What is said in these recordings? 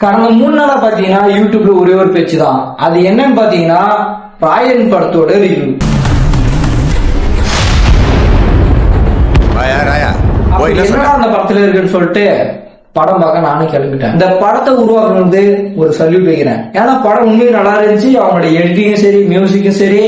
கடந்த 3 நாளா பாத்தீங்கன்னா யூடியூப்ல ஒரே ஒரு பேச்சு தான். அது என்னன்னு பாத்தீங்கன்னா ராயன் படத்தோட ரிவ்யூ. என்னடா அந்த படத்துல இருக்குன்னு சொல்லிட்டு படம் பார்க்க நானும் கிளம்பிட்டேன். இந்த படத்தை உருவாக்குறது ஒரு சல்யூட் வைக்கிறேன். ஏன்னா படம் உண்மையும் நல்லா இருந்துச்சு. அவங்களோட எடிட்டிங்கும் சரி, மியூசிக்கும் சரி,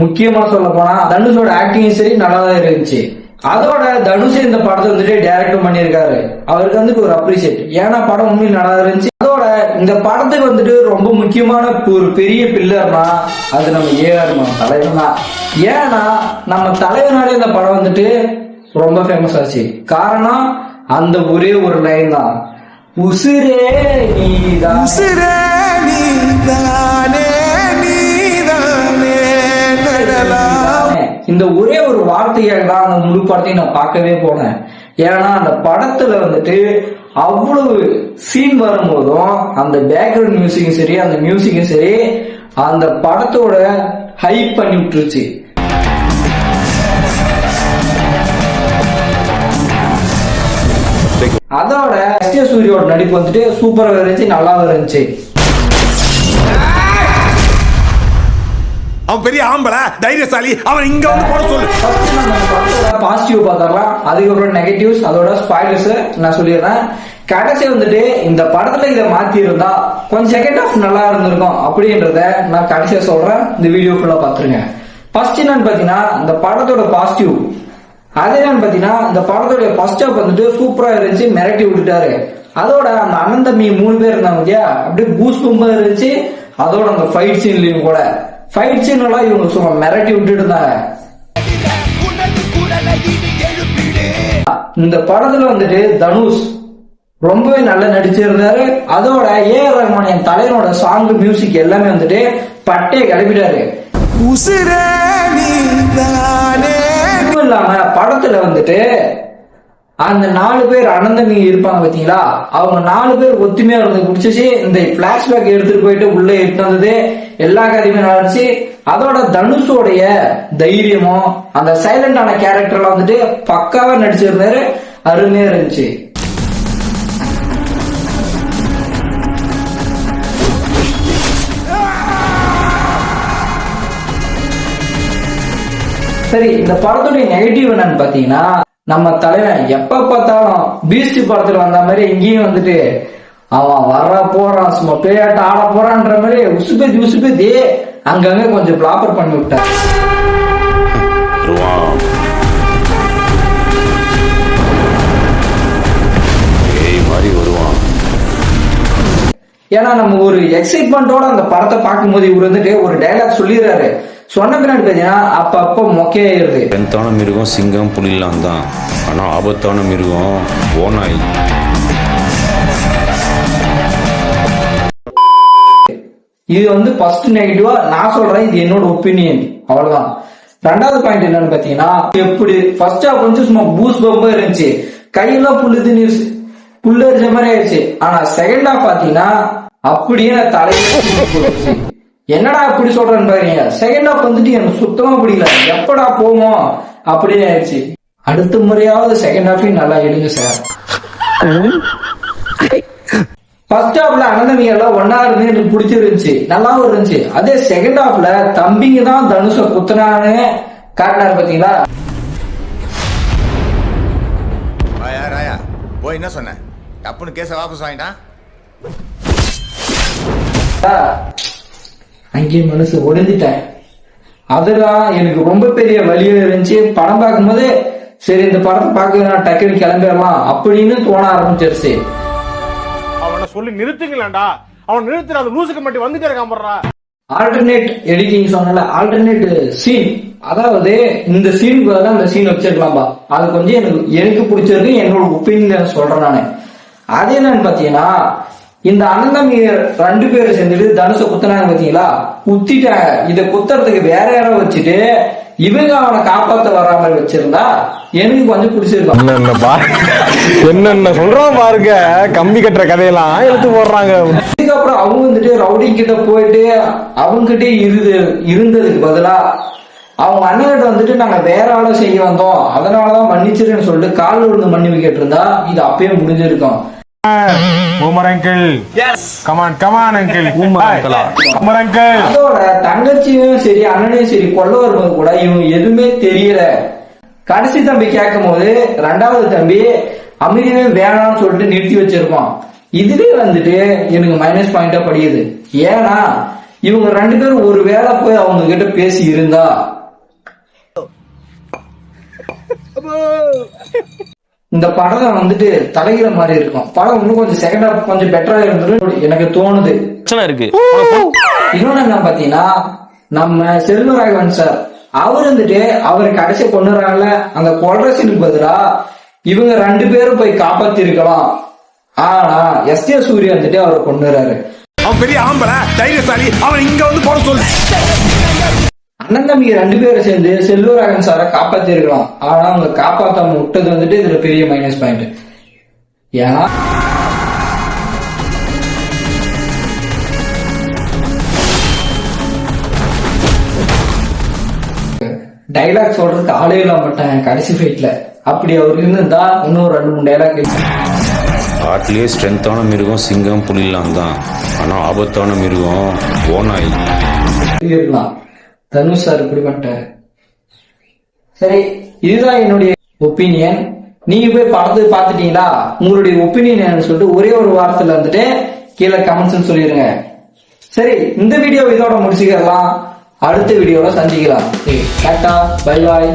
முக்கியமா சொல்ல போனா தனுஷோட ஆக்டிங்கும் சரி நல்லா தான் இருந்துச்சு. அதோட தனுஷ் இந்த படத்தை வந்துட்டு டைரக்டும் பண்ணியிருக்காரு. அவருக்கு வந்துட்டு ஒரு அப்ரிசியேட். ஏன்னா படம் உண்மையில் நல்லா இருந்துச்சு. அதோட இந்த படத்துக்கு வந்துட்டு ரொம்ப முக்கியமான ஒரு பெரிய பில்லர்னா அது நம்ம ஏஆர் தலைவர் தான். ஏன்னா நம்ம தலைவனாலே இந்த படம் வந்துட்டு ரொம்ப ஃபேமஸ் ஆச்சு. காரணம் அந்த ஒரே ஒரு லைன் தான், உசிரே நீதான் இந்த ஒரே ஒரு வார்த்தையாக தான் அந்த முழு படத்தையும் நான் பார்க்கவே போனேன். ஏன்னா அந்த படத்துல வந்துட்டு அவ்வளவு சீன் வரும்போதும் அந்த பேக்ரவுண்ட் மியூசிக்கும் சரி, அந்த மியூசிக்கும் சரி, அந்த படத்தோட ஹைப் பண்ணி விட்டுருச்சு. அதோட சூரியோட நடிப்பு வந்துட்டு சூப்பரா இருந்துச்சு, நல்லா இருந்துச்சு. அவன் பெரிய ஆம்பளை, தைரியசாலி, அவன் இங்க வந்து போட சொல்லு. பாசிட்டிவ் பார்த்தாலாம், அதுக்கப்புறம் நெகட்டிவ்ஸ், அதோட ஸ்பாயிலர்ஸ் நான் சொல்லிடுறேன். கடைசி வந்துட்டு இந்த படத்துல இதை மாத்தி இருந்தா கொஞ்சம் செகண்ட் ஹாஃப் நல்லா இருந்திருக்கும் அப்படின்றத நான் கடைசியா சொல்றேன். இந்த வீடியோ ஃபுல்லா பாத்துருங்க. ஃபர்ஸ்ட் என்னன்னு பாத்தீங்கன்னா இந்த படத்தோட பாசிட்டிவ். அது என்னன்னு பாத்தீங்கன்னா இந்த படத்தோட ஃபர்ஸ்ட் ஹாஃப் வந்துட்டு சூப்பரா இருந்துச்சு, மிரட்டி விட்டுட்டாரு. அதோட அந்த அனந்த மீ 3 பேர் இருந்தாங்க இல்லையா, அப்படியே பூஸ்ட் ரொம்ப இருந்துச்சு. அதோட அந்த ஃபைட் சீன்லயும் கூட ஃபைட் சீன் எல்லாம் இவங்க சும்மா மிரட்டி விட்டுட்டு இருந்தாங்க. இந்த படத்துல வந்துட்டு தனுஷ் ரொம்பவே நல்லா நடிச்சிருந்தாரு. அதோட ஏஆர் ரஹ்மான் என் தலைவனோட சாங், மியூசிக் எல்லாமே வந்துட்டு பட்டே கிளப்பிட்டாரு. இல்லாம படத்துல வந்துட்டு அந்த 4 பேர் அனந்தமி இருப்பாங்க பாத்தீங்களா, அவங்க 4 பேர் ஒத்துமையா இருந்து குடிச்சிச்சு. இந்த பிளாஷ்பேக் எடுத்துட்டு போயிட்டு உள்ள எடுத்து வந்தது எல்லா கதையுமே நடந்துச்சு. அதோட தனுஷோடைய தைரியமும் அந்த சைலண்டான கேரக்டர்ல வந்துட்டு பக்காவா நடிச்சிருந்தாரு, அருமையா இருந்துச்சு. சரி, இந்த படத்துடைய நெகட்டிவ் என்னன்னு பாத்தீங்கன்னா நம்ம தலைவன் எப்ப பார்த்தாலும் பீஸ்ட் படத்துல வந்த மாதிரி இங்கேயும் வந்துட்டு அவன் வர்ற போறான், சும்மா பேயாட்ட ஆட போறான்ற மாதிரி உசுபேத்தி அங்கங்க கொஞ்சம் பிளாப்பர் பண்ணி விட்டார். ஏன்னா நம்ம ஒரு எக்ஸைட்மெண்டோட அந்த படத்தை பார்க்கும்போது இவர் வந்துட்டு ஒரு டைலாக் சொல்லிடுறாரு. சொன்ன பின்னாடி பார்த்தீங்கன்னா அப்ப மொக்கையாயிருது. பெருத்தான மிருகம் சிங்கம் புலிலாம் தான், ஆனா ஆபத்தான மிருகம் ஓநாய். இது வந்து ஃபர்ஸ்ட் நெகட்டிவா நான் சொல்றேன், இது என்னோட ஒப்பீனியன், அவ்வளவுதான். ரெண்டாவது பாயிண்ட் என்னன்னு பாத்தீங்கன்னா, எப்படி ஃபர்ஸ்ட் ஹாஃப் கொஞ்சம் சும்மா பூஸ் பம்பா இருந்துச்சு, கையெல்லாம் புல்லு அடிச்ச மாதிரி ஆயிடுச்சு. ஆனா செகண்ட் ஹாஃப் பாத்தீங்கன்னா அப்படியே தலையில என்னடா அப்படி சொல்றேன்னு பாருங்க. செகண்ட் ஹாஃப் வந்துட்டு எனக்கு சுத்தமா பிடிக்கல, எப்படா போவோம் அப்படின்னு ஆயிடுச்சு. அடுத்த முறையாவது செகண்ட் ஹாஃபையும் நல்லா எடுங்க சார். ஃபர்ஸ்ட் ஹாஃப்ல அனந்தமிங்க எல்லாம் ஒன்னா இருந்து எனக்கு பிடிச்சிருந்துச்சு, நல்லாவும் இருந்துச்சு. அதே செகண்ட் ஹாஃப்ல தம்பிங்க தான் தனுஷ குத்தனான்னு காட்டினாரு பாத்தீங்களா. போய் என்ன சொன்ன, டப்புன்னு கேஸ வாபஸ் வாங்கிட்டான். அங்கேயே மனசு ஒடிஞ்சிட்டேன். அதுதான் எனக்கு ரொம்ப பெரிய வலியா இருந்துச்சு. படம் பார்க்கும்போது சரி இந்த படத்தை பார்க்க நான் டக்குன்னு கிளம்பிடலாம் அப்படின்னு தோண ஆரம்பிச்சிருச்சு. அவனை சொல்லி நிறுத்துங்களா, அவன் நிறுத்துற அந்த லூசுக்கு மட்டும் வந்துட்டே இருக்கான். ஆல்டர்னேட் எடிட்டிங் சொன்னல, ஆல்டர்னேட் சீன், அதாவது இந்த சீனுக்கு பதிலா அந்த சீன் வச்சிருக்கலாம்பா. அது கொஞ்சம் எனக்கு பிடிச்சிருக்கு, என்னோட ஒப்பீனியன் சொல்றேன் நானு. அது என்னன்னு பாத்தீங்கன்னா இந்த அனந்தமி 2 பேரும் சேர்ந்துட்டு தனுஷ குத்துனாங்க பாத்தீங்களா, குத்திட்டாங்க. இத குத்துறதுக்கு வேற யாரோ வச்சுட்டு இவங்க அவனை காப்பாத்த வராம வச்சிருந்தா எனக்கு கொஞ்சம் பிடிச்சிருக்கும். என்னென்ன சொல்றான் பாருங்க, கம்பி கட்டுற கதையெல்லாம் எடுத்து போடுறாங்க. இதுக்கப்புறம் அவங்க வந்துட்டு ரவுடி கிட்ட போயிட்டு அவங்க கிட்டே இருந்ததுக்கு பதிலா அவங்க அண்ணன்கிட்ட வந்துட்டு நாங்க வேற ஆளை செய்ய வந்தோம், அதனாலதான் மன்னிச்சிருன்னு சொல்லிட்டு காலில் விழுந்து மன்னிப்பு கேட்டிருந்தா இது அப்பயே முடிஞ்சிருக்கும். Boomer uncle come on come on uncle boomer uncle. அதோட தங்கச்சியும் சரி அண்ணனையும் சரி கொல்ல வரும்போது கூட இவங்க எதுவுமே தெரியல. கடைசி தம்பி கேட்கும் போது ரெண்டாவது தம்பி அமைதியே வேணாம்னு சொல்லிட்டு நிறுத்தி வச்சிருப்பான். இதுவே வந்துட்டு எனக்கு மைனஸ் பாயிண்டா படியுது. ஏன்னா இவங்க ரெண்டு பேரும் ஒரு வேளை போய் அவங்க கிட்ட பேசி இருந்தா இந்த படம் வந்துட்டு தலைகிற மாதிரி இருக்கும். படம் இன்னும் கொஞ்சம் செகண்ட் ஹாஃப் கொஞ்சம் பெட்டரா இருந்தது எனக்கு தோணுது. இருக்கு. இன்னொன்னு என்ன பாத்தீங்கன்னா, நம்ம செல்வராகவன் சார் அவர் வந்துட்டு அவர் கடைசி கொண்டுறாங்கல்ல, அந்த கொல்ரசனுக்கு பதிலா இவங்க ரெண்டு பேரும் போய் காப்பாத்தி இருக்கலாம். ஆனா எஸ்.ஏ. சூர்யா வந்துட்டு அவரை கொண்டுறாரு. அவன் பெரிய ஆம்பளை தைரியசாலி, அவன் இங்க வந்து போட சொல்லு. அண்ணன் தம்பி ரெண்டு பேரும் சேர்ந்து செல்வராகவன் சாரை காப்பாத்தி இருக்கலாம். ஆனா அவங்க காப்பாத்தாம விட்டது வந்துட்டு இதுல பெரிய மைனஸ் பாயிண்ட். ஏன்னா டைலாக் சொல்றதுக்கு ஆளே இல்லாம மாட்டேன் கடைசி ஃபைட்ல. அப்படி அவர் இருந்தா இன்னும் 2-3 டைலாக் காட்டிலேயே ஸ்ட்ரென்த்தான மிருகம் சிங்கம் புலிலாம் தான். ஆனா ஆபத்தான மிருகம் ஓநாய் இருக்கலாம். தனுஷ் சார் இப்படிப்பட்ட. சரி, இதுதான் என்னுடைய ஒப்பீனியன். நீங்க போய் படத்தை பார்த்துட்டீங்களா? உங்களுடைய ஒப்பீனியன் என்னன்னு சொல்லிட்டு ஒரே ஒரு வாரத்துல வந்துட்டு கீழே கமெண்ட்ஸ் சொல்லிருங்க. சரி, இந்த வீடியோ இதோட முடிச்சுக்கலாம். அடுத்த வீடியோல சந்திக்கலாம். Tata, bye bye.